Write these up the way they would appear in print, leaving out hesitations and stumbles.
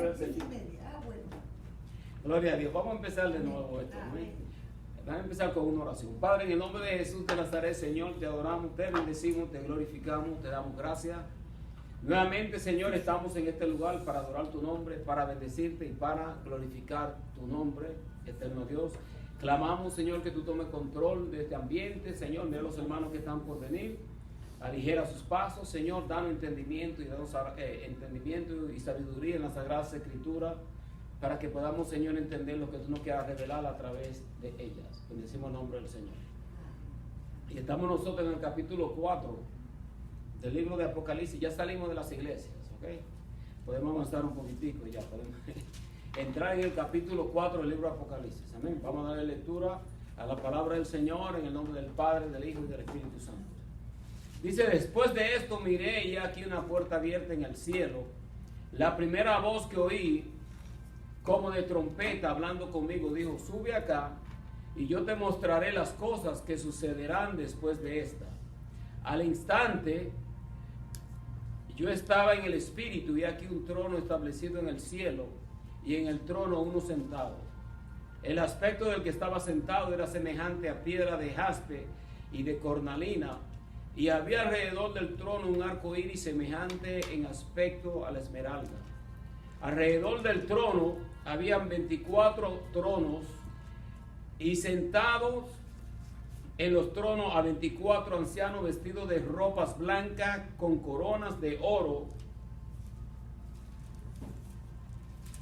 al Señor. Gloria a Dios. Vamos a empezar de nuevo esto. Amén. Vamos a empezar con una oración. Padre, en el nombre de Jesús de Nazaret, Señor, te adoramos, te bendecimos, te glorificamos, te damos gracias. Nuevamente, Señor, estamos en este lugar para adorar tu nombre, para bendecirte y para glorificar tu nombre, eterno Dios. Clamamos, Señor, que tú tomes control de este ambiente. Señor, mira a los hermanos que están por venir. Aligera sus pasos, Señor, danos entendimiento y danos entendimiento y sabiduría en las Sagradas Escrituras, para que podamos, Señor, entender lo que tú nos quieras revelar a través de ellas. Bendecimos el nombre del Señor. Y estamos nosotros en el capítulo 4 del libro de Apocalipsis. Ya salimos de las iglesias, ¿ok? Podemos avanzar un poquitico y ya podemos entrar en el capítulo 4 del libro de Apocalipsis. Amén. Vamos a darle lectura a la palabra del Señor en el nombre del Padre, del Hijo y del Espíritu Santo. Dice: después de esto miré y aquí una puerta abierta en el cielo. La primera voz que oí, como de trompeta hablando conmigo, dijo: sube acá y yo te mostraré las cosas que sucederán después de esta. Al instante yo estaba en el espíritu y aquí un trono establecido en el cielo y en el trono uno sentado. El aspecto del que estaba sentado era semejante a piedra de jaspe y de cornalina, y había alrededor del trono un arco iris semejante en aspecto a la esmeralda. Alrededor del trono habían 24 tronos, y sentados en los tronos a 24 ancianos vestidos de ropas blancas con coronas de oro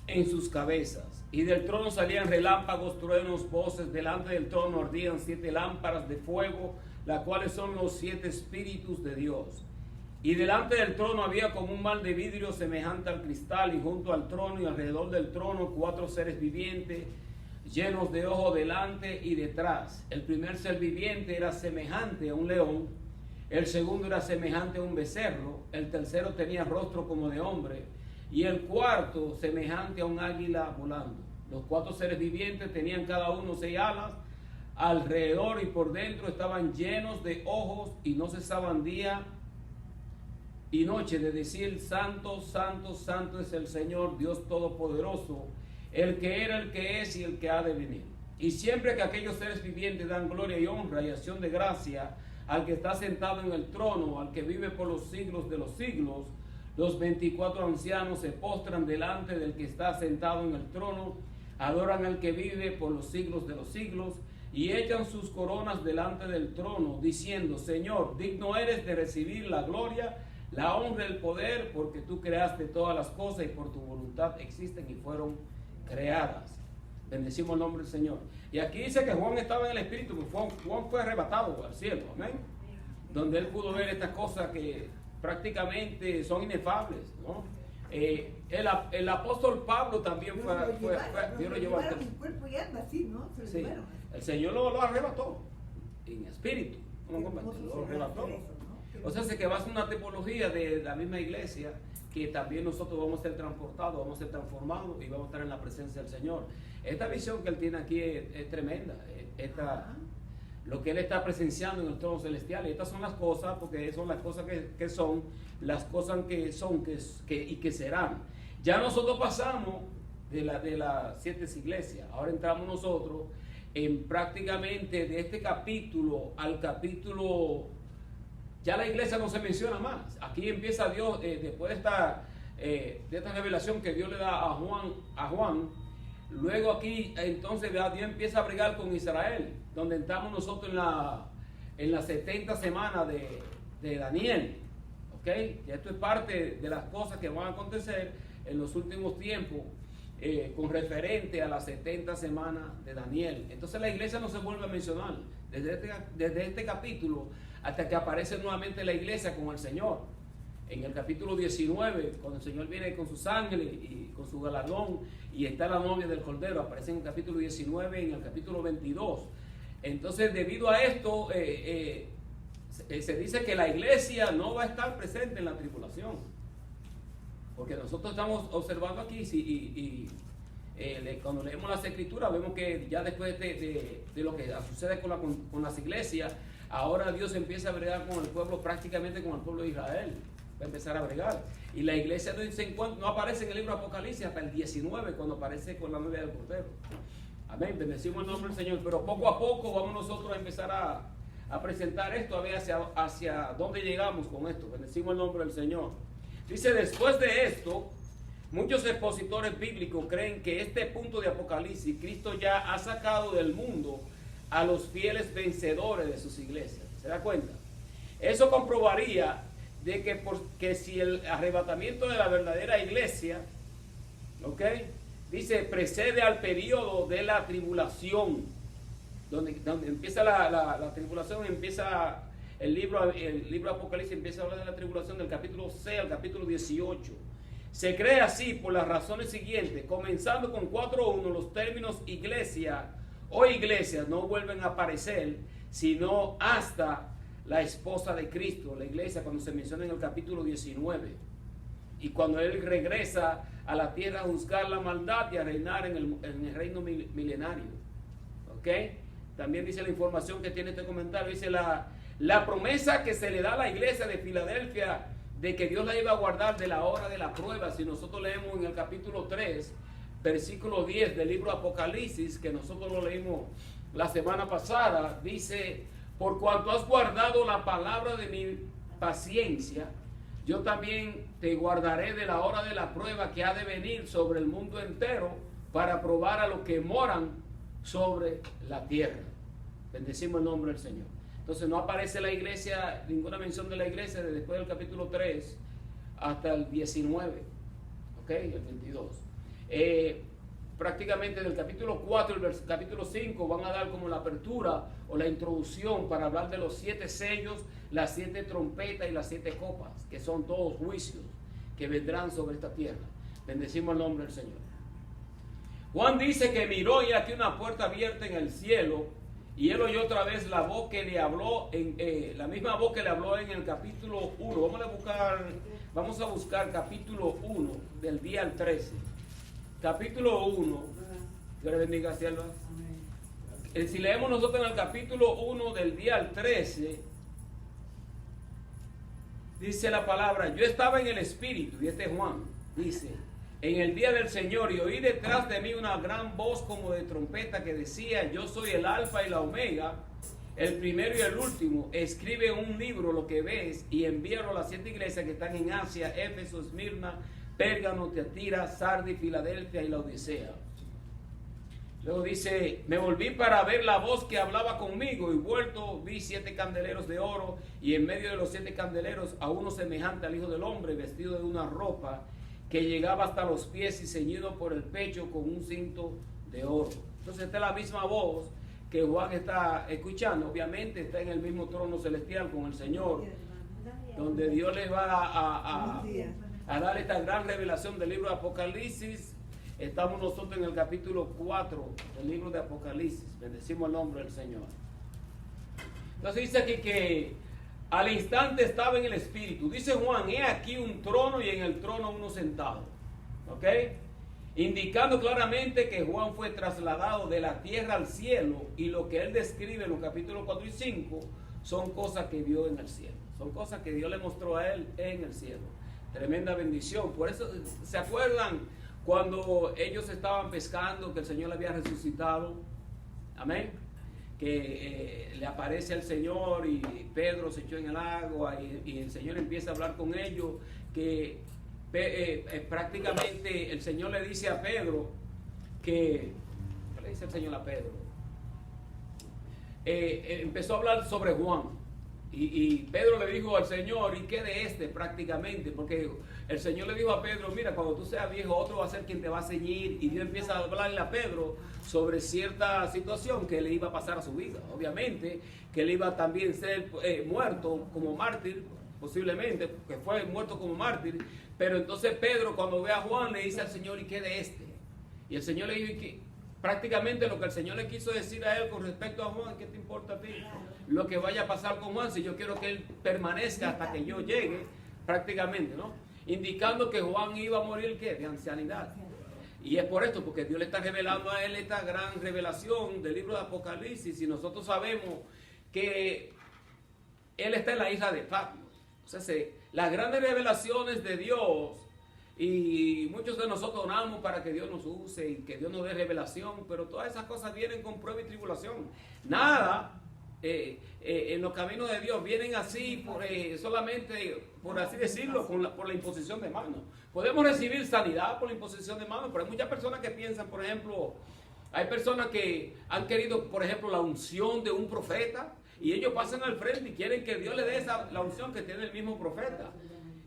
en sus cabezas. Y del trono salían relámpagos, truenos, voces. Delante del trono ardían 7 lámparas de fuego, las cuales son los 7 espíritus de Dios. Y delante del trono había como un mar de vidrio semejante al cristal, y junto al trono y alrededor del trono 4 seres vivientes, llenos de ojos delante y detrás. El primer ser viviente era semejante a un león, el segundo era semejante a un becerro, el tercero tenía rostro como de hombre, y el cuarto semejante a un águila volando. Los 4 seres vivientes tenían cada uno 6 alas, alrededor y por dentro estaban llenos de ojos, y no cesaban día y noche de decir: santo, santo, santo es el Señor Dios Todopoderoso, el que era, el que es y el que ha de venir. Y siempre que aquellos seres vivientes dan gloria y honra y acción de gracia al que está sentado en el trono, al que vive por los siglos de los siglos, los 24 ancianos se postran delante del que está sentado en el trono, adoran al que vive por los siglos de los siglos, y echan sus coronas delante del trono, diciendo: Señor, digno eres de recibir la gloria, la honra, el poder, porque tú creaste todas las cosas y por tu voluntad existen y fueron creadas. Bendecimos el nombre del Señor. Y aquí dice que Juan estaba en el espíritu, porque Juan fue arrebatado al cielo, amén, donde él pudo ver estas cosas que prácticamente son inefables, ¿no? El apóstol Pablo también Dios lo llevó al cuerpo y alma, así, ¿no? Sí, el Señor lo arrebató en espíritu, lo arrebató. O sea, que va a ser una tipología de la misma iglesia, que también nosotros vamos a ser transportados, vamos a ser transformados y vamos a estar en la presencia del Señor. Esta visión que él tiene aquí es tremenda. Lo que él está presenciando en el trono celestial, y estas son las cosas, porque son las cosas que son, las cosas que son y que serán. Ya nosotros pasamos de las 7 iglesias, ahora entramos nosotros en prácticamente de este capítulo al capítulo. Ya la iglesia no se menciona más. Aquí empieza Dios, después de esta revelación que Dios le da a Juan. Luego aquí entonces Dios empieza a bregar con Israel, donde entramos nosotros en la 70 semana de Daniel. ¿Ok? Y esto es parte de las cosas que van a acontecer en los últimos tiempos, con referente a las 70 semanas de Daniel. Entonces la iglesia no se vuelve a mencionar desde este capítulo hasta que aparece nuevamente la iglesia con el Señor. En el capítulo 19, cuando el Señor viene con sus ángeles y con su galardón, y está la novia del Cordero, aparece en el capítulo 19 y en el capítulo 22. Entonces, debido a esto, se dice que la iglesia no va a estar presente en la tribulación, porque nosotros estamos observando aquí, cuando leemos las escrituras, vemos que ya después de lo que sucede con las iglesias, ahora Dios empieza a bregar con el pueblo, prácticamente con el pueblo de Israel. va a empezar a bregar. Y la iglesia no aparece en el libro de Apocalipsis hasta el 19, cuando aparece con la novia del Cordero. Amén, bendecimos el nombre del Señor. Pero poco a poco vamos nosotros a empezar a presentar esto, a ver hacia dónde llegamos con esto. Bendecimos el nombre del Señor. Dice, después de esto, muchos expositores bíblicos creen que este punto de Apocalipsis, Cristo ya ha sacado del mundo a los fieles vencedores de sus iglesias. ¿Se da cuenta? Eso comprobaría de que si el arrebatamiento de la verdadera iglesia, ¿ok?, dice, precede al periodo de la tribulación, donde empieza la tribulación, empieza el libro Apocalipsis, empieza a hablar de la tribulación del capítulo 6 al capítulo 18. Se cree así por las razones siguientes, comenzando con 4.1, los términos iglesia o iglesias no vuelven a aparecer, sino hasta la esposa de Cristo, la iglesia, cuando se menciona en el capítulo 19. Y cuando Él regresa a la tierra a juzgar la maldad y a reinar en el reino milenario. ¿Ok? También dice la información que tiene este comentario, dice la promesa que se le da a la iglesia de Filadelfia de que Dios la iba a guardar de la hora de la prueba. Si nosotros leemos en el capítulo 3, versículo 10 del libro Apocalipsis, que nosotros lo leímos la semana pasada, dice, por cuanto has guardado la palabra de mi paciencia, yo también te guardaré de la hora de la prueba que ha de venir sobre el mundo entero para probar a los que moran sobre la tierra. Bendecimos el nombre del Señor. Entonces no aparece la iglesia, ninguna mención de la iglesia después del capítulo 3 hasta el 19, ¿ok? El 22. Prácticamente del capítulo 4 al capítulo 5 van a dar como la apertura o la introducción para hablar de los 7 sellos, las 7 trompetas y las 7 copas, que son todos juicios que vendrán sobre esta tierra. Bendecimos el nombre del Señor. Juan dice que miró y aquí una puerta abierta en el cielo, y él oyó otra vez la voz que le habló, la misma voz que le habló en el capítulo 1. Vamos a buscar capítulo 1 del día al 13. Capítulo 1, Dios le bendiga, sierva. Si leemos nosotros en el capítulo 1 del día al 13, dice la palabra, yo estaba en el Espíritu, y este es Juan, dice, en el día del Señor, y oí detrás de mí una gran voz como de trompeta que decía, yo soy el Alfa y la Omega, el primero y el último. Escribe un libro lo que ves y envíalo a las 7 iglesias que están en Asia, Éfeso, Esmirna, Pérgamo, Tiatira, Sardis, Filadelfia y la Odisea. Luego dice, me volví para ver la voz que hablaba conmigo, y vuelto vi 7 candeleros de oro, y en medio de los 7 candeleros a uno semejante al Hijo del Hombre, vestido de una ropa que llegaba hasta los pies y ceñido por el pecho con un cinto de oro. Entonces esta es la misma voz que Juan está escuchando. Obviamente está en el mismo trono celestial con el Señor, donde Dios les va a dar esta gran revelación del libro de Apocalipsis. Estamos nosotros en el capítulo 4 del libro de Apocalipsis. Bendecimos el nombre del Señor. Entonces dice aquí que al instante estaba en el Espíritu. Dice Juan, he aquí un trono y en el trono uno sentado. ¿Ok? Indicando claramente que Juan fue trasladado de la tierra al cielo, y lo que él describe en los capítulos 4 y 5 son cosas que vio en el cielo. Son cosas que Dios le mostró a él en el cielo. Tremenda bendición. Por eso, ¿se acuerdan cuando ellos estaban pescando que el Señor le había resucitado? Amén. Que le aparece al Señor y Pedro se echó en el agua y el Señor empieza a hablar con ellos, que prácticamente el Señor le dice a Pedro ¿qué le dice el Señor a Pedro? Empezó a hablar sobre Juan. Y Pedro le dijo al Señor, ¿y qué de este? Prácticamente, porque el Señor le dijo a Pedro, mira, cuando tú seas viejo, otro va a ser quien te va a ceñir. Y Dios empieza a hablarle a Pedro sobre cierta situación que le iba a pasar a su vida. Obviamente, que él iba también a ser muerto como mártir, posiblemente, que fue muerto como mártir. Pero entonces Pedro, cuando ve a Juan, le dice al Señor, ¿y qué de este? Y el Señor le dijo, ¿y qué? Prácticamente lo que el Señor le quiso decir a él con respecto a Juan, ¿qué te importa a ti? Lo que vaya a pasar con Juan, si yo quiero que él permanezca hasta que yo llegue, prácticamente, ¿no? Indicando que Juan iba a morir, ¿qué? De ancianidad. Y es por esto, porque Dios le está revelando a él esta gran revelación del libro de Apocalipsis, y nosotros sabemos que él está en la isla de Patmos. O sea, las grandes revelaciones de Dios, y muchos de nosotros oramos para que Dios nos use y que Dios nos dé revelación, pero todas esas cosas vienen con prueba y tribulación. Nada en los caminos de Dios vienen así, solamente, por así decirlo, por la imposición de manos. Podemos recibir sanidad por la imposición de manos, pero hay muchas personas que piensan, por ejemplo, hay personas que han querido, por ejemplo, la unción de un profeta, y ellos pasan al frente y quieren que Dios le dé la unción que tiene el mismo profeta.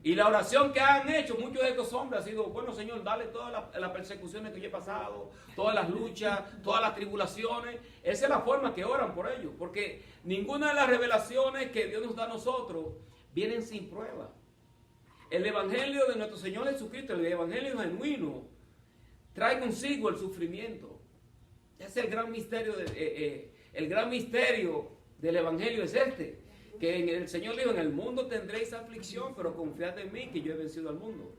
Y la oración que han hecho muchos de estos hombres ha sido: bueno, Señor, dale todas las persecuciones que yo he pasado, todas las luchas, todas las tribulaciones. Esa es la forma que oran por ellos, porque ninguna de las revelaciones que Dios nos da a nosotros vienen sin prueba. El evangelio de nuestro Señor Jesucristo, el evangelio genuino, trae consigo el sufrimiento. Es el gran misterio, el gran misterio del evangelio es este. Que el Señor dijo: en el mundo tendréis aflicción, pero confiad en mí, que yo he vencido al mundo.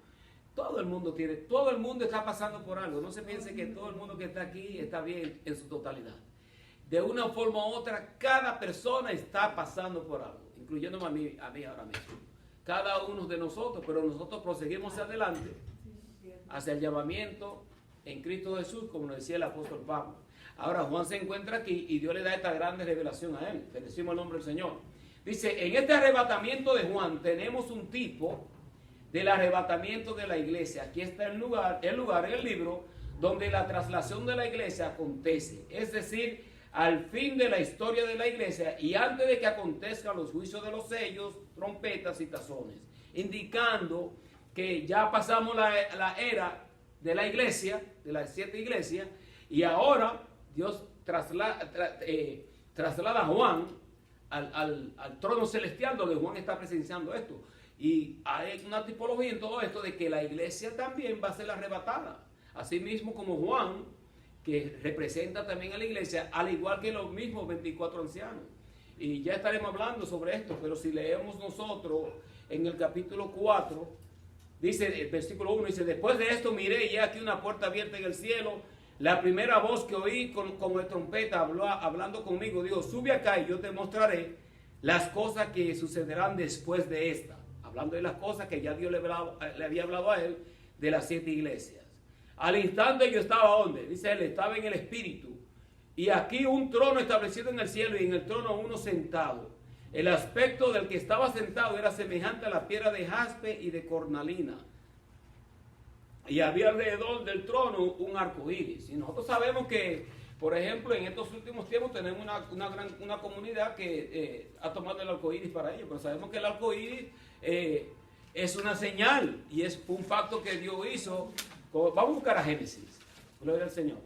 Todo el mundo está pasando por algo. No se piense que todo el mundo que está aquí está bien en su totalidad. De una forma u otra, cada persona está pasando por algo, incluyéndome a mí ahora mismo. Cada uno de nosotros, pero nosotros proseguimos hacia adelante, hacia el llamamiento en Cristo Jesús, como nos decía el apóstol Pablo. Ahora Juan se encuentra aquí y Dios le da esta grande revelación a él. Bendecimos el nombre del Señor. Dice: en este arrebatamiento de Juan tenemos un tipo del arrebatamiento de la iglesia. Aquí está el lugar en el libro donde la traslación de la iglesia acontece. Es decir, al fin de la historia de la iglesia y antes de que acontezcan los juicios de los sellos, trompetas y tazones. Indicando que ya pasamos la era de la iglesia, de las 7 iglesias, y ahora Dios traslada a Juan al trono celestial, donde Juan está presenciando esto. Y hay una tipología en todo esto de que la iglesia también va a ser arrebatada, así mismo como Juan, que representa también a la iglesia, al igual que los mismos 24 ancianos. Y ya estaremos hablando sobre esto, pero si leemos nosotros en el capítulo 4, dice el versículo 1, dice: después de esto miré y aquí una puerta abierta en el cielo. La primera voz que oí como de trompeta hablando conmigo dijo: sube acá y yo te mostraré las cosas que sucederán después de esta. Hablando de las cosas que ya Dios le había hablado a él de las 7 iglesias. Al instante yo estaba ¿dónde? Dice él: estaba en el Espíritu. Y aquí un trono establecido en el cielo y en el trono uno sentado. El aspecto del que estaba sentado era semejante a la piedra de jaspe y de cornalina. Y había alrededor del trono un arco iris. Y nosotros sabemos que, por ejemplo, en estos últimos tiempos tenemos una comunidad que ha tomado el arco iris para ello. Pero sabemos que el arco iris es una señal y es un pacto que Dios hizo. Vamos a buscar a Génesis. Gloria al Señor.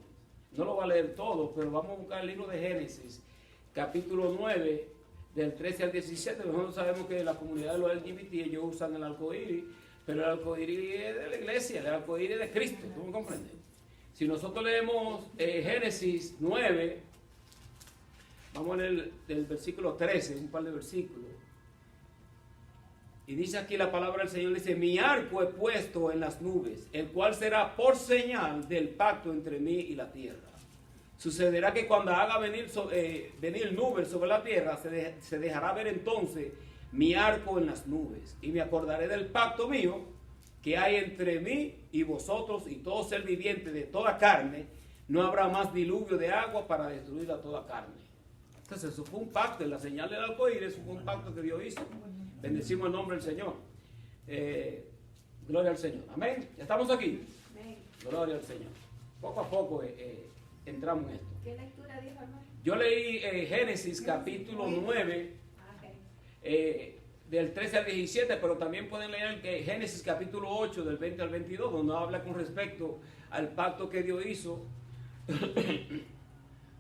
No lo voy a leer todo, pero vamos a buscar el libro de Génesis, capítulo 9, del 13 al 17. Nosotros sabemos que la comunidad de los LGBT, ellos usan el arco iris. Pero el arco iris es de la iglesia, el arco iris de Cristo, ¿tú me comprendes? Si nosotros leemos Génesis 9, vamos a leer del versículo 13, un par de versículos. Y dice aquí la palabra del Señor, dice: mi arco he puesto en las nubes, el cual será por señal del pacto entre mí y la tierra. Sucederá que cuando haga venir nubes sobre la tierra, se dejará ver entonces mi arco en las nubes, y me acordaré del pacto mío que hay entre mí y vosotros y todo ser viviente de toda carne. No habrá más diluvio de agua para destruir a toda carne. Entonces eso fue un pacto, en la señal del arco iris fue un pacto que Dios hizo. Bendecimos el nombre del Señor. Gloria al Señor. Amén. ¿Ya estamos aquí? Amén. Gloria al Señor. Poco a poco entramos en esto. ¿Qué lectura dijo, hermano? Yo leí Génesis capítulo 9. Del 13 al 17, pero también pueden leer que Génesis capítulo 8 del 20 al 22, donde habla con respecto al pacto que Dios hizo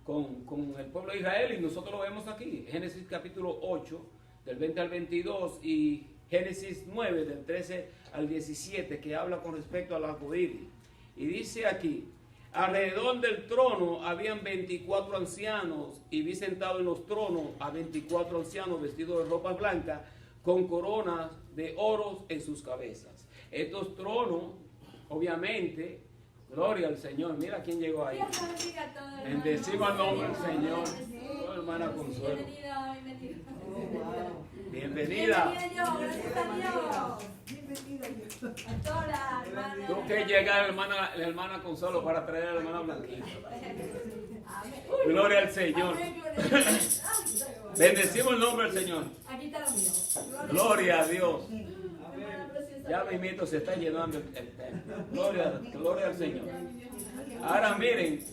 con el pueblo de Israel, y nosotros lo vemos aquí. Génesis capítulo 8 del 20 al 22 y Génesis 9 del 13 al 17, que habla con respecto al arco iris. Y dice aquí: alrededor del trono habían 24 ancianos, y vi sentado en los tronos a 24 ancianos vestidos de ropa blanca, con coronas de oros en sus cabezas. Estos tronos, obviamente, gloria al Señor. Mira quién llegó ahí. Bendecimos al nombre del Señor. Oh, hermana Consuelo. Bienvenida. Gracias a Dios. Bienvenida. Pastora, hermana. Tú que llega la hermana Consuelo para traer a la hermana Blanquita. Gloria al Señor. Bendecimos el nombre del Señor. Aquí está lo mío. Gloria a Dios. Ya mismito se está llenando el templo. Gloria al Señor. Ahora miren,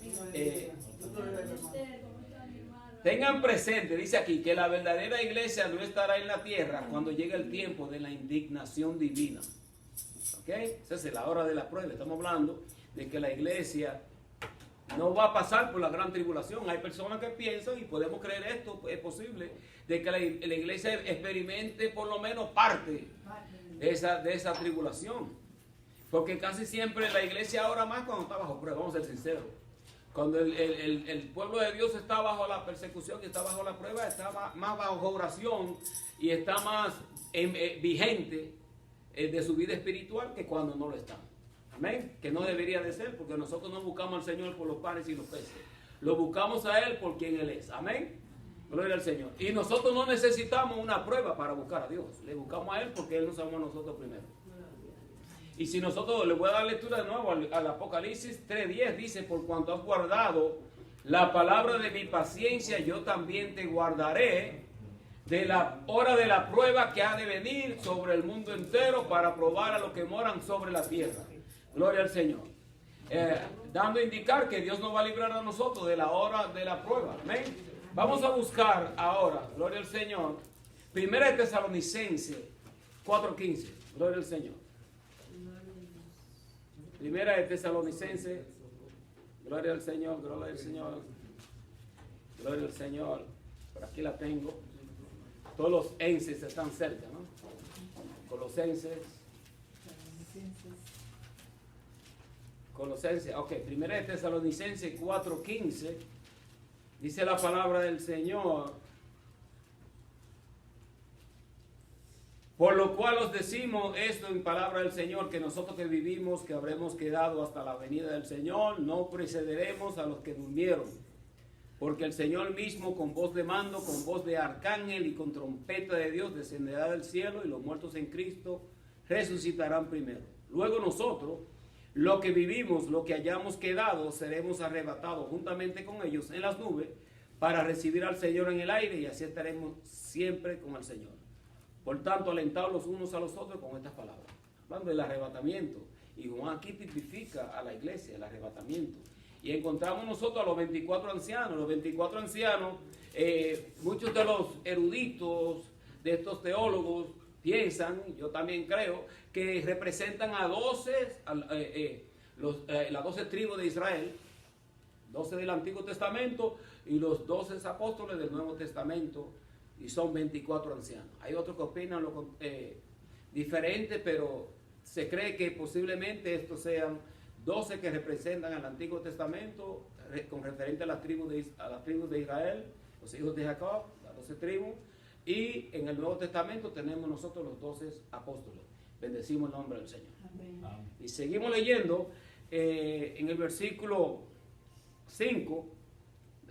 tengan presente, dice aquí, que la verdadera iglesia no estará en la tierra cuando llegue el tiempo de la indignación divina. ¿Ok? Esa es la hora de la prueba. Estamos hablando de que la iglesia no va a pasar por la gran tribulación. Hay personas que piensan, y podemos creer esto, es posible, de que la iglesia experimente por lo menos parte de esa tribulación. Porque casi siempre la iglesia ahora más cuando está bajo prueba, vamos a ser sinceros. Cuando el pueblo de Dios está bajo la persecución y está bajo la prueba, está más bajo oración y está más vigente de su vida espiritual que cuando no lo está. Amén. Que no debería de ser, porque nosotros no buscamos al Señor por los panes y los peces. Lo buscamos a Él por quien Él es. Amén. Gloria al Señor. Y nosotros no necesitamos una prueba para buscar a Dios. Le buscamos a Él porque Él nos amó a nosotros primero. Y si nosotros, le voy a dar lectura de nuevo al Apocalipsis 3:10, dice: por cuanto has guardado la palabra de mi paciencia, yo también te guardaré de la hora de la prueba que ha de venir sobre el mundo entero para probar a los que moran sobre la tierra. Gloria al Señor. Dando a indicar que Dios nos va a librar a nosotros de la hora de la prueba. Amén. Vamos a buscar ahora, gloria al Señor, 1 Tesalonicenses 4:15. Gloria al Señor. 1 Tesalonicenses, gloria al Señor, gloria al Señor, gloria al Señor. Por aquí la tengo. Todos los enses están cerca, ¿no? Colosenses, ok, 1 Tesalonicenses 4:15, dice la palabra del Señor: por lo cual os decimos esto en palabra del Señor, que nosotros que vivimos, que habremos quedado hasta la venida del Señor, no precederemos a los que durmieron. Porque el Señor mismo, con voz de mando, con voz de arcángel y con trompeta de Dios, descenderá del cielo, y los muertos en Cristo resucitarán primero. Luego nosotros, los que vivimos, los que hayamos quedado, seremos arrebatados juntamente con ellos en las nubes para recibir al Señor en el aire, y así estaremos siempre con el Señor. Por tanto, alentados los unos a los otros con estas palabras. Hablando del arrebatamiento. Y Juan aquí tipifica a la iglesia, el arrebatamiento. Y encontramos nosotros a los 24 ancianos. Los 24 ancianos, muchos de los eruditos, de estos teólogos, piensan, yo también creo, que representan a 12, las 12 tribus de Israel, 12 del Antiguo Testamento y los 12 apóstoles del Nuevo Testamento, y son 24 ancianos. Hay otros que opinan diferente, pero se cree que posiblemente estos sean 12 que representan al Antiguo Testamento con referente a las tribus de Israel, los hijos de Jacob, las 12 tribus, y en el Nuevo Testamento tenemos nosotros los 12 apóstoles. Bendecimos el nombre del Señor. Amén. Y seguimos leyendo en el versículo 5,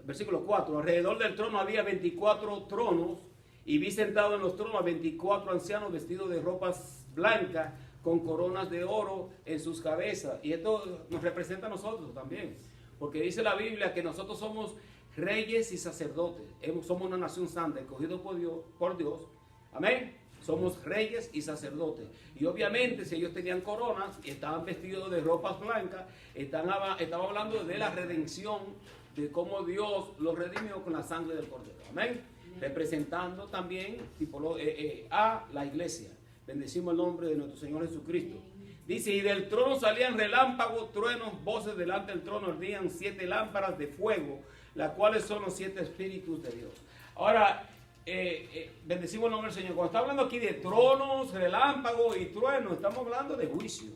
versículo 4, alrededor del trono había 24 tronos, y vi sentados en los tronos a 24 ancianos vestidos de ropas blancas, con coronas de oro en sus cabezas. Y esto nos representa a nosotros también, porque dice la Biblia que nosotros somos reyes y sacerdotes. Somos una nación santa, escogidos por Dios. Amén. Somos reyes y sacerdotes. Y obviamente, si ellos tenían coronas y estaban vestidos de ropas blancas, estaba hablando de la redención, de cómo Dios los redimió con la sangre del Cordero. Amén. Representando también a la iglesia. Bendecimos el nombre de nuestro Señor Jesucristo. Dice: y del trono salían relámpagos, truenos, voces. Delante del trono ardían 7 lámparas de fuego, las cuales son los 7 espíritus de Dios. Ahora, bendecimos el nombre del Señor. Cuando está hablando aquí de tronos, relámpagos y truenos, estamos hablando de juicio.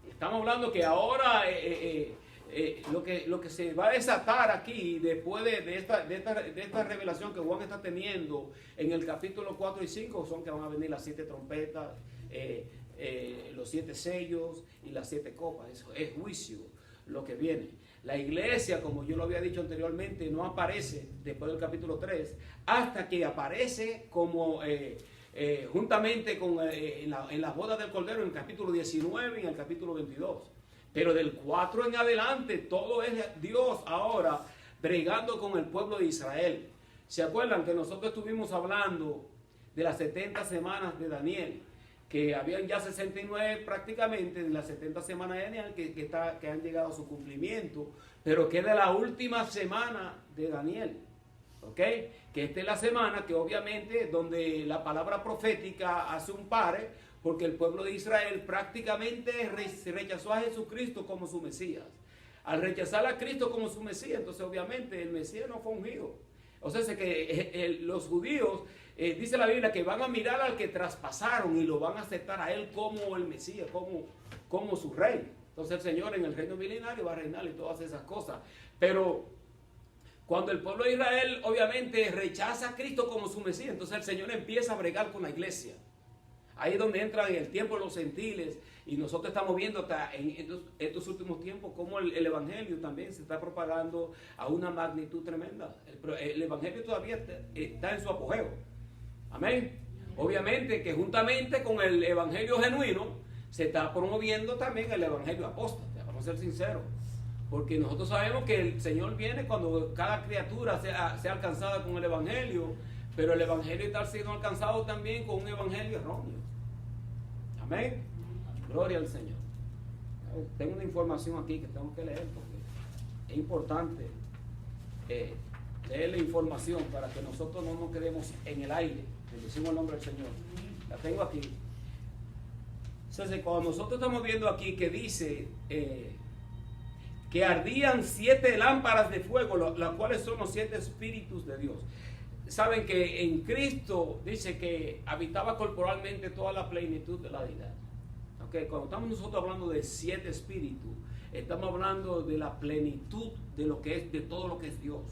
Estamos hablando que ahora lo que se va a desatar aquí después de esta revelación que Juan está teniendo en el capítulo 4 y 5 son que van a venir las 7 trompetas, los 7 sellos y las 7 copas. Eso es juicio. lo que viene. La iglesia, como yo lo había dicho anteriormente, no aparece después del capítulo 3 hasta que aparece como juntamente con, en las bodas del Cordero en el capítulo 19 y en el capítulo 22. Pero del 4 en adelante todo es Dios ahora bregando con el pueblo de Israel. ¿Se acuerdan que nosotros estuvimos hablando de las 70 semanas de Daniel? Que habían ya 69 prácticamente en las 70 semanas de Daniel que han llegado a su cumplimiento, pero queda la última semana de Daniel, ¿ok? Que esta es la semana que obviamente donde la palabra profética hace un pare, porque el pueblo de Israel prácticamente rechazó a Jesucristo como su Mesías. Al rechazar a Cristo como su Mesías, entonces obviamente el Mesías no fue ungido. O sea, que los judíos, dice la Biblia, que van a mirar al que traspasaron y lo van a aceptar a él como el Mesías, como su rey. Entonces el Señor en el reino milenario va a reinar y todas esas cosas. Pero cuando el pueblo de Israel obviamente rechaza a Cristo como su Mesías, entonces el Señor empieza a bregar con la iglesia. Ahí es donde entran en el tiempo de los gentiles. Y nosotros estamos viendo hasta en estos últimos tiempos cómo el evangelio también se está propagando a una magnitud tremenda. El evangelio todavía está en su apogeo. Amén. Obviamente que juntamente con el evangelio genuino se está promoviendo también el evangelio apóstata. Vamos a ser sinceros. Porque nosotros sabemos que el Señor viene cuando cada criatura sea alcanzada con el evangelio. Pero el evangelio está siendo alcanzado también con un evangelio erróneo. Amén. Gloria al Señor. Tengo una información aquí que tengo que leer porque es importante leer la información para que nosotros no nos quedemos en el aire. Bendecimos el nombre del Señor. La tengo aquí. Entonces, cuando nosotros estamos viendo aquí que dice que ardían 7 lámparas de fuego, las cuales son los 7 espíritus de Dios. Saben que en Cristo dice que habitaba corporalmente toda la plenitud de la deidad. Okay, cuando estamos nosotros hablando de 7 espíritus, estamos hablando de la plenitud de lo que es, de todo lo que es Dios.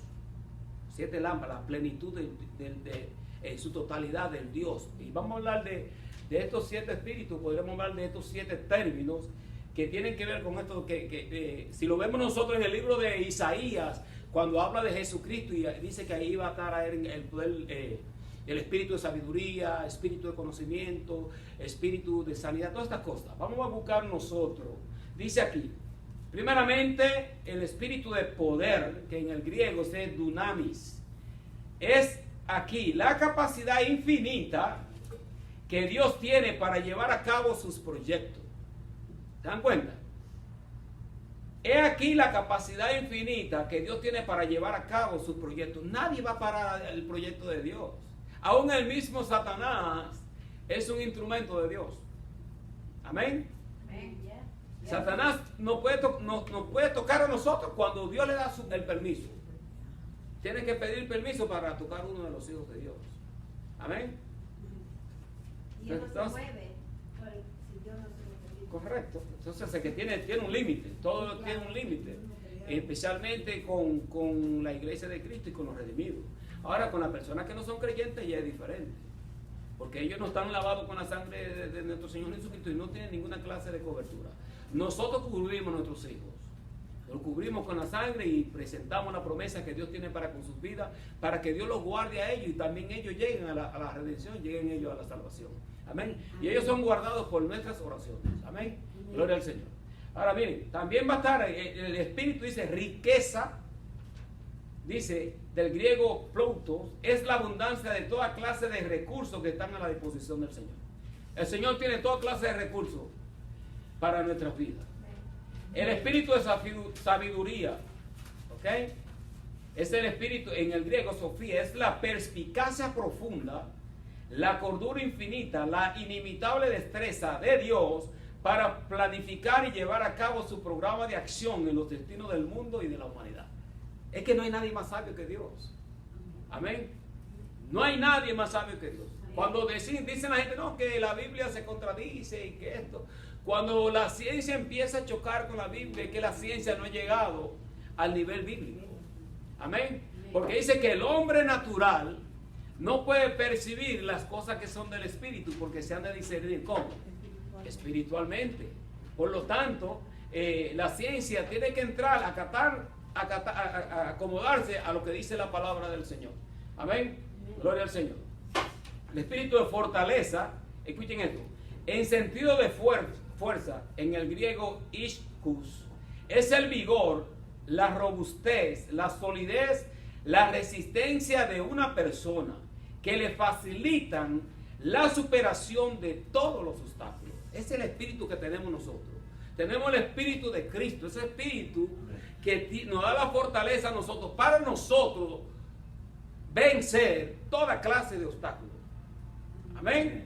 7 lámparas, la plenitud en su totalidad del Dios. Y vamos a hablar de estos 7 espíritus, podríamos hablar de estos 7 términos que tienen que ver con esto, si lo vemos nosotros en el libro de Isaías, cuando habla de Jesucristo y dice que ahí va a estar a él el poder, el espíritu de sabiduría, espíritu de conocimiento, espíritu de sanidad, todas estas cosas. Vamos a buscar nosotros. Dice aquí, primeramente, el espíritu de poder, que en el griego es dunamis. Es aquí la capacidad infinita que Dios tiene para llevar a cabo sus proyectos. ¿Se dan cuenta? He aquí la capacidad infinita que Dios tiene para llevar a cabo sus proyectos. Nadie va a parar el proyecto de Dios. Aún el mismo Satanás es un instrumento de Dios. Amén. Satanás no puede tocar a nosotros cuando Dios le da el permiso. Tiene que pedir permiso para tocar uno de los hijos de Dios. Amén. Y él no se mueve si Dios no se lo permite. Correcto. Entonces es que tiene un límite. Todo tiene un límite. Especialmente con la iglesia de Cristo y con los redimidos. Ahora, con las personas que no son creyentes ya es diferente. Porque ellos no están lavados con la sangre de nuestro Señor Jesucristo y no tienen ninguna clase de cobertura. Nosotros cubrimos a nuestros hijos. Los cubrimos con la sangre y presentamos la promesa que Dios tiene para con sus vidas, para que Dios los guarde a ellos y también ellos lleguen a la redención, lleguen ellos a la salvación. Amén. Y ellos son guardados por nuestras oraciones. Amén. Gloria al Señor. Ahora miren, también va a estar, el Espíritu dice riqueza, dice del griego ploutos, es la abundancia de toda clase de recursos que están a la disposición del Señor. El Señor tiene toda clase de recursos para nuestras vidas. El espíritu de sabiduría, ¿ok? Es el espíritu, en el griego Sofía, es la perspicacia profunda, la cordura infinita, la inimitable destreza de Dios para planificar y llevar a cabo su programa de acción en los destinos del mundo y de la humanidad. Es que no hay nadie más sabio que Dios. Amén. No hay nadie más sabio que Dios. Cuando dicen la gente, no, que la Biblia se contradice y que esto. Cuando la ciencia empieza a chocar con la Biblia, es que la ciencia no ha llegado al nivel bíblico. Amén. Porque dice que el hombre natural no puede percibir las cosas que son del Espíritu porque se han de discernir. ¿Cómo? Espiritualmente. Por lo tanto, la ciencia tiene que entrar a acomodarse a lo que dice la palabra del Señor. Amén. Gloria al Señor. El espíritu de fortaleza, escuchen esto, en sentido de fuerza, en el griego ischus, es el vigor, la robustez, la solidez, la resistencia de una persona que le facilitan la superación de todos los obstáculos. Es el espíritu que tenemos nosotros. Tenemos el espíritu de Cristo, ese espíritu que nos da la fortaleza a nosotros, para nosotros vencer toda clase de obstáculos. Amén.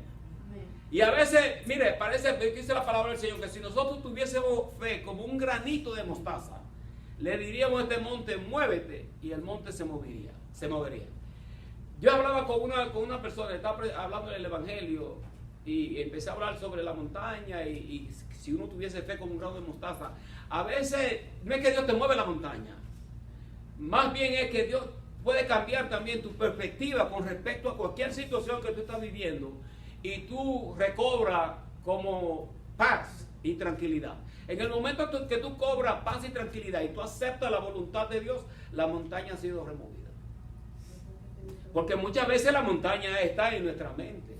Y a veces, mire, parece que dice la palabra del Señor, que si nosotros tuviésemos fe como un granito de mostaza, le diríamos a este monte, muévete, y el monte se movería. Yo hablaba con una persona, estaba hablando del Evangelio, y empecé a hablar sobre la montaña, y si uno tuviese fe como un grano de mostaza, a veces no es que Dios te mueve la montaña, más bien es que Dios puede cambiar también tu perspectiva con respecto a cualquier situación que tú estás viviendo, y tú recobras como paz y tranquilidad. En el momento que tú cobras paz y tranquilidad y tú aceptas la voluntad de Dios, la montaña ha sido removida. Porque muchas veces la montaña está en nuestra mente.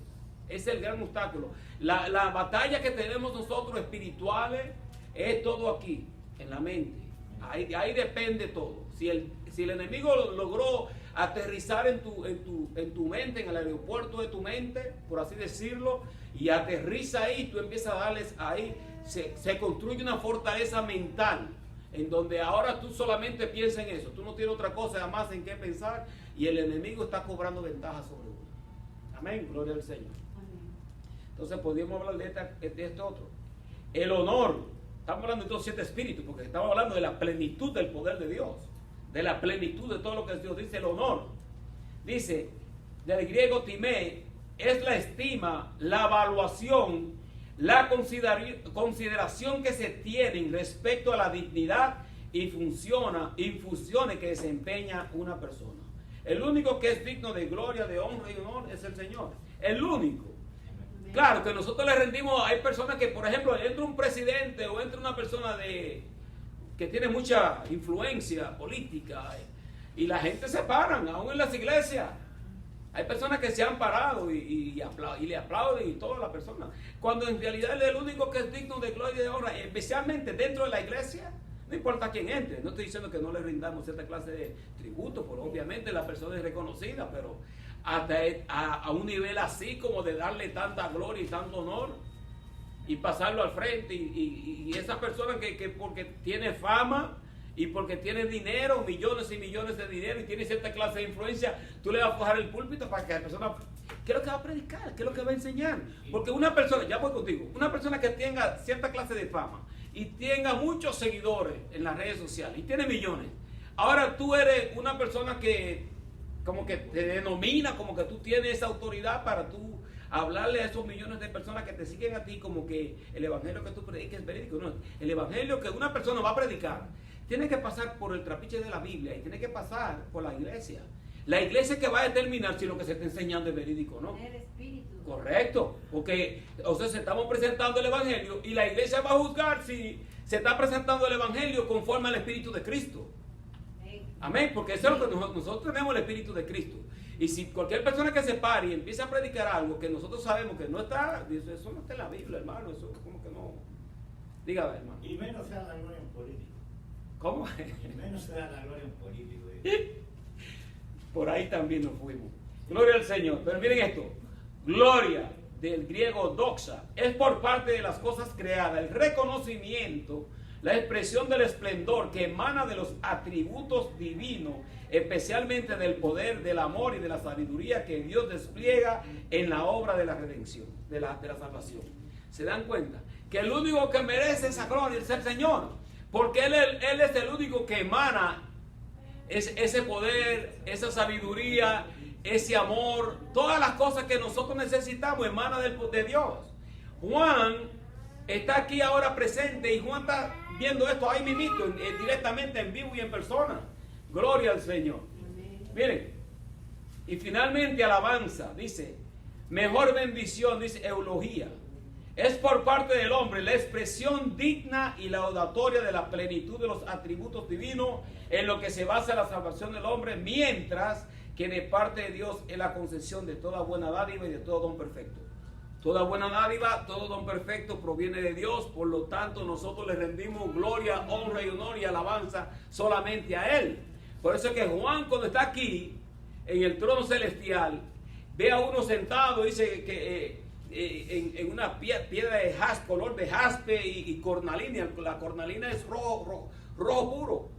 Es el gran obstáculo. La batalla que tenemos nosotros espirituales es todo aquí, en la mente. Ahí depende todo. Si el enemigo logró aterrizar en tu mente, en el aeropuerto de tu mente, por así decirlo, y aterriza ahí, tú empiezas a darles ahí, se construye una fortaleza mental, en donde ahora tú solamente piensas en eso, tú no tienes otra cosa más en qué pensar, y el enemigo está cobrando ventaja sobre uno. Amén, gloria al Señor. Entonces podríamos hablar de esto otro. El honor, estamos hablando de estos 7 espíritus, porque estamos hablando de la plenitud del poder de Dios, de la plenitud de todo lo que Dios dice. El honor, dice, del griego timé, es la estima, la evaluación, la consideración que se tienen respecto a la dignidad y funciones que desempeña una persona. El único que es digno de gloria, de honra y honor es el Señor. El único. Claro que nosotros le rendimos, hay personas que, por ejemplo, entra un presidente o entra una persona que tiene mucha influencia política, y la gente se paran, aún en las iglesias. Hay personas que se han parado y le aplauden y toda la persona, cuando en realidad él es el único que es digno de gloria y de honra, especialmente dentro de la iglesia. No importa quién entre, no estoy diciendo que no le rindamos cierta clase de tributo, porque obviamente la persona es reconocida, pero hasta a un nivel así como de darle tanta gloria y tanto honor y pasarlo al frente, y esa persona que porque tiene fama y porque tiene dinero, millones y millones de dinero, y tiene cierta clase de influencia, tú le vas a coger el púlpito para que la persona, ¿qué es lo que va a predicar? ¿Qué es lo que va a enseñar? Porque una persona, ya voy contigo, una persona que tenga cierta clase de fama y tenga muchos seguidores en las redes sociales y tiene millones, ahora tú eres una persona que como que te denomina, como que tú tienes esa autoridad para tú hablarle a esos millones de personas que te siguen a ti, como que el evangelio que tú predicas es verídico. No, el evangelio que una persona va a predicar tiene que pasar por el trapiche de la Biblia y tiene que pasar por la iglesia. La iglesia que va a determinar si lo que se está enseñando es verídico o no. El espíritu. Correcto, porque o sea, estamos presentando el evangelio y la iglesia va a juzgar si se está presentando el evangelio conforme al espíritu de Cristo. Amén, porque eso es lo que nosotros tenemos, el espíritu de Cristo. Y si cualquier persona que se pare y empieza a predicar algo que nosotros sabemos que no está, eso no está en la Biblia, hermano, eso como que no. Dígame, hermano. Y menos se da la gloria en político. ¿Cómo? Y menos se da la gloria en político. Por ahí también nos fuimos. Gloria al Señor. Pero miren esto, gloria del griego doxa es por parte de las cosas creadas, el reconocimiento, la expresión del esplendor que emana de los atributos divinos, especialmente del poder, del amor y de la sabiduría que Dios despliega en la obra de la redención, de la salvación. ¿Se dan cuenta? Que el único que merece esa gloria es el Señor, porque Él es el único que emana ese poder, esa sabiduría, ese amor, todas las cosas que nosotros necesitamos emana de Dios. Juan está aquí ahora presente y Juan está viendo esto ahí mismo, directamente en vivo y en persona. Gloria al Señor. Miren, y finalmente alabanza, dice, mejor bendición, dice eulogía. es por parte del hombre la expresión digna y laudatoria de la plenitud de los atributos divinos en lo que se basa la salvación del hombre, mientras que de parte de Dios es la concesión de toda buena dádiva y de todo don perfecto. Toda buena dádiva, todo don perfecto proviene de Dios, por lo tanto nosotros le rendimos gloria, honra y honor y alabanza solamente a Él. Por eso es que Juan, cuando está aquí en el trono celestial, ve a uno sentado, dice que en una piedra de jaspe, color de jaspe y cornalina. La cornalina es rojo puro,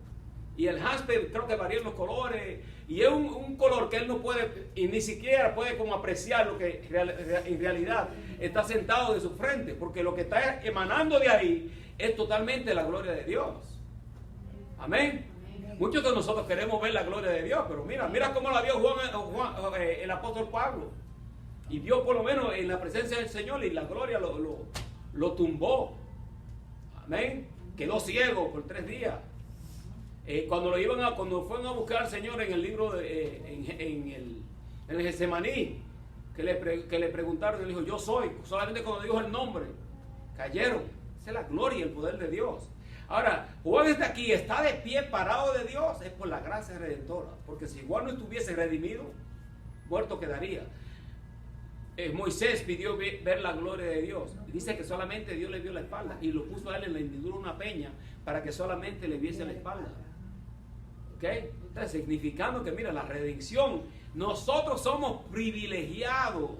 y el jaspe creo que varían los colores, y es un color que él no puede, y ni siquiera puede como apreciar lo que en realidad está sentado de su frente, porque lo que está emanando de ahí es totalmente la gloria de Dios. Amén. Muchos de nosotros queremos ver la gloria de Dios, pero mira cómo la vio el apóstol Pablo, y vio por lo menos en la presencia del Señor, y la gloria lo tumbó. Amén. Quedó ciego por 3 días. Cuando fueron a buscar al Señor en el libro en el Getsemaní, que le preguntaron, él dijo, yo soy. Solamente cuando dijo el nombre, cayeron. Esa es la gloria y el poder de Dios. Ahora, Juan está aquí, está de pie, parado de Dios, es por la gracia redentora. Porque si Juan no estuviese redimido, muerto quedaría. Moisés pidió ver la gloria de Dios. Dice que solamente Dios le vio la espalda y lo puso a él en la hendidura de una peña para que solamente le viese la espalda. ¿Ok? Entonces, significando que, mira, la redención, nosotros somos privilegiados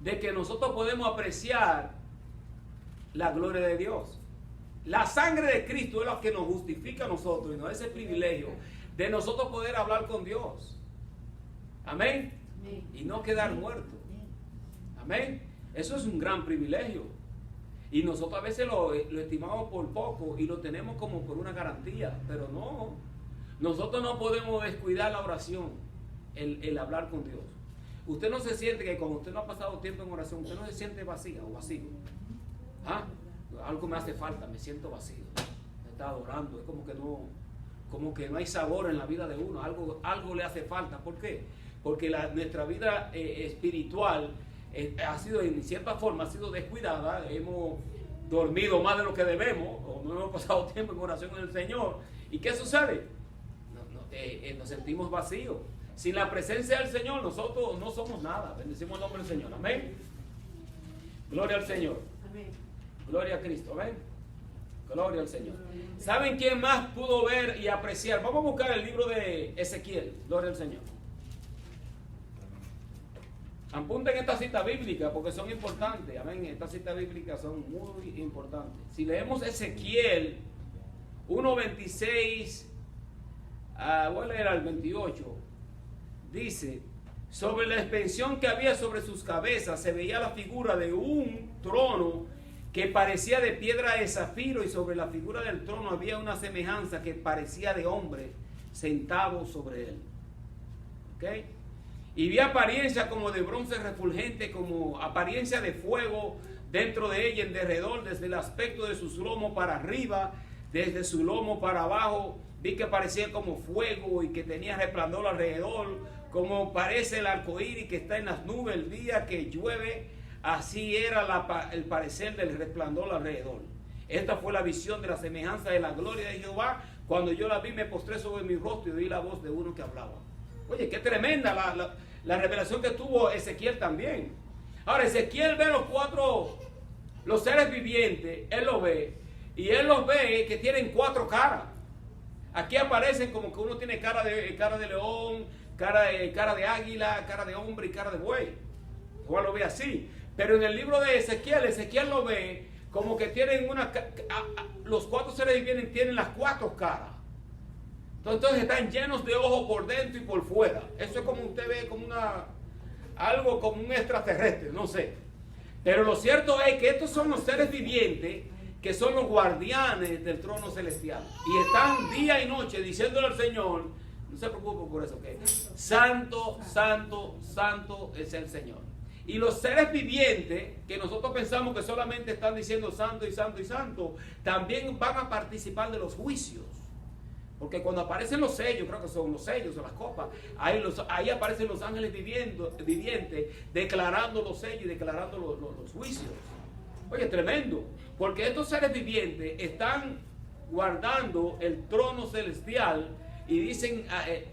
de que nosotros podemos apreciar la gloria de Dios. La sangre de Cristo es lo que nos justifica a nosotros y nos da ese privilegio de nosotros poder hablar con Dios. Amén. Y no quedar muertos. Amén. Eso es un gran privilegio. Y nosotros a veces lo estimamos por poco y lo tenemos como por una garantía. Pero no. Nosotros no podemos descuidar la oración, el hablar con Dios. Usted no se siente que cuando usted no ha pasado tiempo en oración, usted no se siente vacía o vacío. ¿Ah? Algo me hace falta, me siento vacío. Me está adorando, es como que no hay sabor en la vida de uno. Algo le hace falta. ¿Por qué? Porque nuestra vida espiritual ha sido, en cierta forma, ha sido descuidada. Hemos dormido más de lo que debemos, o no hemos pasado tiempo en oración con el Señor. ¿Y qué sucede? Nos sentimos vacíos. Sin la presencia del Señor, nosotros no somos nada. Bendecimos el nombre del Señor. Amén. Gloria al Señor. Amén. Gloria a Cristo. Amén. Gloria al Señor. ¿Saben quién más pudo ver y apreciar? Vamos a buscar el libro de Ezequiel. Gloria al Señor. Apunten esta cita bíblica porque son importantes. Amén. Estas citas bíblicas son muy importantes. Si leemos Ezequiel 1:26, voy a leer al 28. Dice: sobre la expansión que había sobre sus cabezas se veía la figura de un trono que parecía de piedra de zafiro, y sobre la figura del trono había una semejanza que parecía de hombre sentado sobre él. ¿Ok? Y vi apariencia como de bronce refulgente, como apariencia de fuego dentro de ella en derredor, desde el aspecto de sus lomos para arriba, desde su lomo para abajo. Vi que parecía como fuego y que tenía resplandor alrededor, como parece el arco iris que está en las nubes el día que llueve. Así era el parecer del resplandor alrededor. Esta fue la visión de la semejanza de la gloria de Jehová. Cuando yo la vi, me postré sobre mi rostro y oí la voz de uno que hablaba. Oye, qué tremenda la revelación que tuvo Ezequiel también. Ahora, Ezequiel ve los seres vivientes, él los ve, y él los ve que tienen 4 caras. Aquí aparecen como que uno tiene cara de león, cara de águila, cara de hombre y cara de buey. Juan lo ve así. Pero en el libro de Ezequiel lo ve como que tienen los 4 seres vivientes tienen las 4 caras. Entonces están llenos de ojos por dentro y por fuera. Eso es como usted ve como algo como un extraterrestre, no sé. Pero lo cierto es que estos son los seres vivientes que son los guardianes del trono celestial. Y están día y noche diciéndole al Señor, no se preocupe por eso, que santo, santo, santo es el Señor. Y los seres vivientes, que nosotros pensamos que solamente están diciendo santo y santo y santo, también van a participar de los juicios. Porque cuando aparecen los sellos, creo que son los sellos o las copas, ahí aparecen los ángeles vivientes declarando los sellos y declarando los juicios. Oye, tremendo, porque estos seres vivientes están guardando el trono celestial y dicen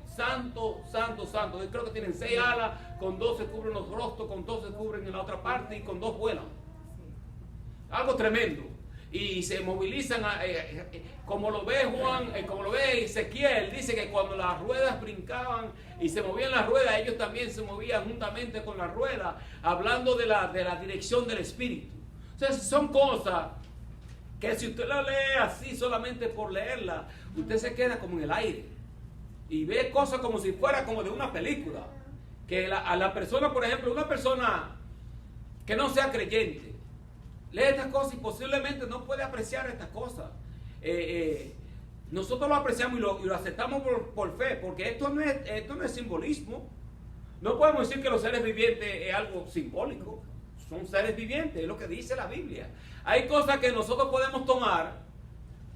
santo, santo, santo. Yo creo que tienen 6 alas, con 2 se cubren los rostros, con 2 se cubren en la otra parte y con 2 vuelan. Algo tremendo. Y se movilizan, como lo ve Juan, como lo ve Ezequiel, dice que cuando las ruedas brincaban y se movían las ruedas, ellos también se movían juntamente con las ruedas, hablando de la dirección del Espíritu. O sea, son cosas que si usted la lee así solamente por leerla, usted se queda como en el aire y ve cosas como si fuera como de una película. Que a la persona, por ejemplo, una persona que no sea creyente, lee estas cosas y posiblemente no puede apreciar estas cosas. Nosotros lo apreciamos y lo aceptamos por fe, porque esto no es simbolismo. No podemos decir que los seres vivientes es algo simbólico. Son seres vivientes, es lo que dice la Biblia. Hay cosas que nosotros podemos tomar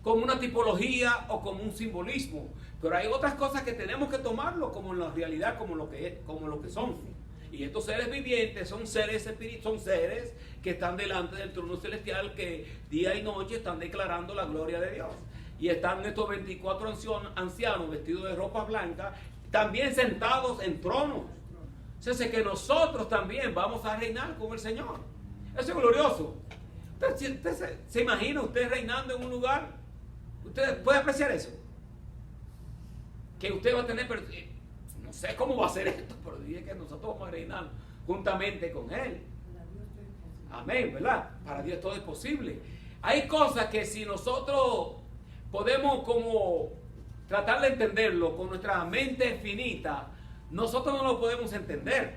como una tipología o como un simbolismo, pero hay otras cosas que tenemos que tomarlo como en la realidad, como lo que son. Y estos seres vivientes son seres que están delante del trono celestial, que día y noche están declarando la gloria de Dios. Y están estos 24 ancianos vestidos de ropa blanca, también sentados en tronos. O sea, que nosotros también vamos a reinar con el Señor. Eso es glorioso. ¿Usted se imagina usted reinando en un lugar? ¿Usted puede apreciar eso? Que usted va a tener, no sé cómo va a ser esto, pero dije que nosotros vamos a reinar juntamente con Él. Amén, ¿verdad? Para Dios todo es posible. Hay cosas que si nosotros podemos como tratar de entenderlo con nuestra mente finita, nosotros no lo podemos entender.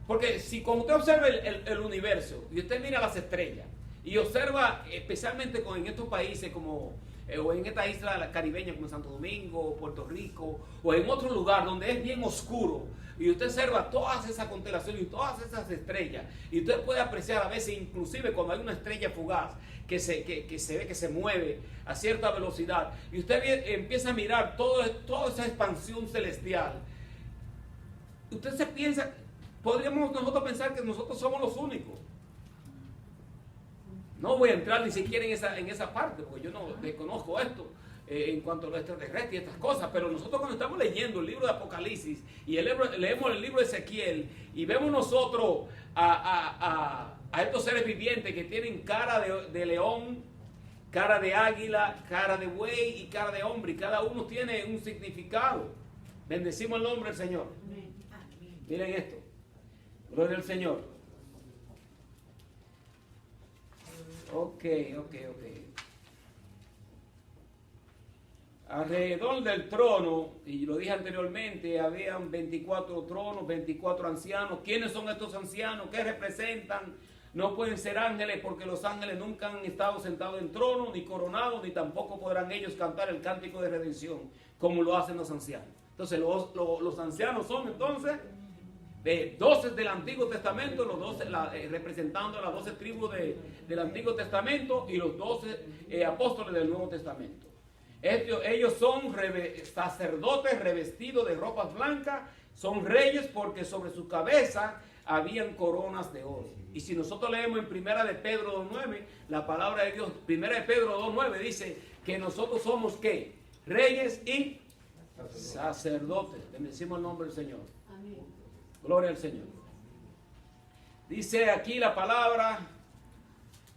Porque si cuando usted observa el universo y usted mira las estrellas y observa especialmente en estos países como o en esta isla caribeña como Santo Domingo, Puerto Rico, o en otro lugar donde es bien oscuro, y usted observa todas esas constelaciones y todas esas estrellas, y usted puede apreciar a veces, inclusive cuando hay una estrella fugaz que se ve que se mueve a cierta velocidad, y usted empieza a mirar toda esa expansión celestial, usted se piensa, podríamos nosotros pensar que nosotros somos los únicos. No voy a entrar ni siquiera en esa parte, porque yo no desconozco esto en cuanto a lo extraterrestre y estas cosas, pero nosotros cuando estamos leyendo el libro de Apocalipsis y leemos el libro de Ezequiel y vemos nosotros a estos seres vivientes que tienen cara de león, cara de águila, cara de buey y cara de hombre, y cada uno tiene un significado. Bendecimos el nombre del Señor. Miren esto. Gloria al Señor. Ok. Alrededor del trono, y lo dije anteriormente, habían 24 tronos, 24 ancianos. ¿Quiénes son estos ancianos? ¿Qué representan? No pueden ser ángeles porque los ángeles nunca han estado sentados en trono, ni coronados, ni tampoco podrán ellos cantar el cántico de redención como lo hacen los ancianos. Entonces los ancianos son entonces de 12 del Antiguo Testamento, los 12 representando a las 12 tribus del Antiguo Testamento y los 12 apóstoles del Nuevo Testamento. Ellos son sacerdotes revestidos de ropas blancas, son reyes porque sobre su cabeza habían coronas de oro. Y si nosotros leemos en 1 de Pedro 2.9, la palabra de Dios, 1 de Pedro 2.9 dice que nosotros somos ¿qué? Reyes y sacerdotes. Bendecimos el nombre del Señor. Amén. Gloria al Señor. Dice aquí la palabra,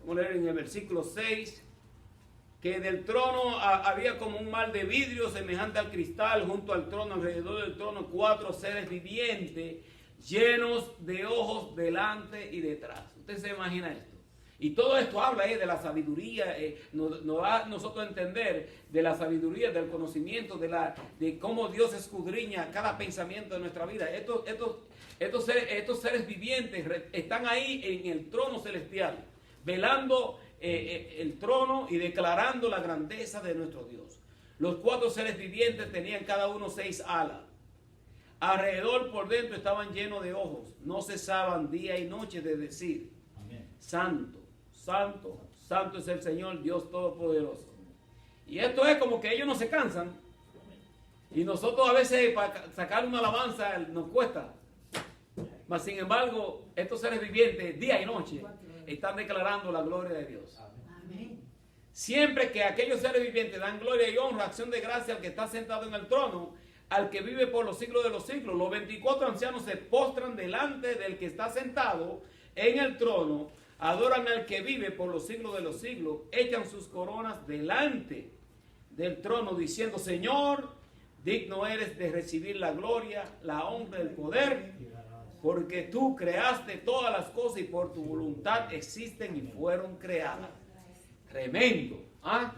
vamos a leer en el versículo 6, que del trono había como un mar de vidrio semejante al cristal, junto al trono, alrededor del trono, 4 seres vivientes llenos de ojos delante y detrás. Usted se imagina esto. Y todo esto habla de la sabiduría, nos da a nosotros entender de la sabiduría, del conocimiento, de cómo Dios escudriña cada pensamiento de nuestra vida. Estos seres vivientes están ahí en el trono celestial, velando el trono y declarando la grandeza de nuestro Dios. Los 4 seres vivientes tenían cada uno 6 alas. Alrededor por dentro estaban llenos de ojos. No cesaban día y noche de decir: Amén. Santo, santo, santo es el Señor Dios Todopoderoso. Y esto es como que ellos no se cansan. Y nosotros a veces para sacar una alabanza nos cuesta. Mas sin embargo, estos seres vivientes día y noche están declarando la gloria de Dios. Amén. Siempre que aquellos seres vivientes dan gloria y honra, acción de gracia al que está sentado en el trono, al que vive por los siglos de los siglos, los 24 ancianos se postran delante del que está sentado en el trono, adoran al que vive por los siglos de los siglos, echan sus coronas delante del trono diciendo: Señor, digno eres de recibir la gloria, la honra, el poder, porque tú creaste todas las cosas y por tu voluntad existen y fueron creadas. Tremendo. ¿Ah?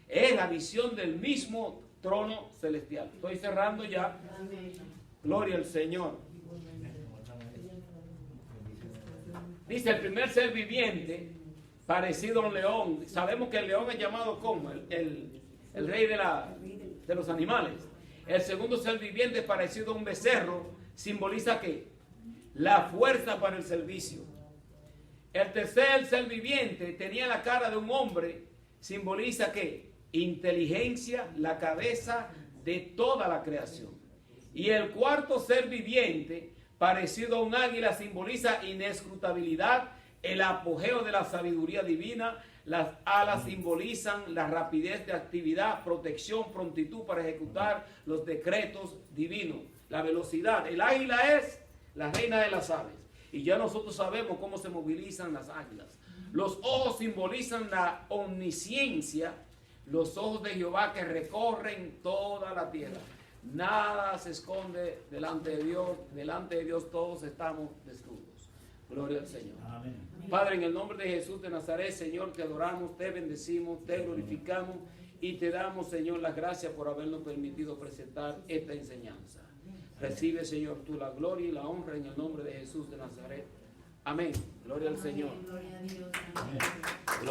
Es la visión del mismo trono celestial. Estoy cerrando ya. Gloria al Señor. Dice: el primer ser viviente, parecido a un león. Sabemos que el león es llamado como el rey de los animales. El segundo ser viviente, parecido a un becerro, simboliza ¿qué? La fuerza para el servicio. El tercer ser viviente tenía la cara de un hombre, simboliza ¿qué? Inteligencia, la cabeza de toda la creación. Y el cuarto ser viviente, parecido a un águila, simboliza inescrutabilidad, el apogeo de la sabiduría divina. Las alas simbolizan la rapidez de actividad, protección, prontitud para ejecutar los decretos divinos. La velocidad. El águila es la reina de las aves. Y ya nosotros sabemos cómo se movilizan las águilas. Los ojos simbolizan la omnisciencia, los ojos de Jehová que recorren toda la tierra. Nada se esconde delante de Dios. Delante de Dios todos estamos desnudos. Gloria al Señor. Amén. Padre, en el nombre de Jesús de Nazaret, Señor, te adoramos, te bendecimos, te glorificamos y te damos, Señor, las gracias por habernos permitido presentar esta enseñanza. Recibe, Señor, tú la gloria y la honra en el nombre de Jesús de Nazaret. Amén. Gloria al Señor. Gloria a Dios. Amén.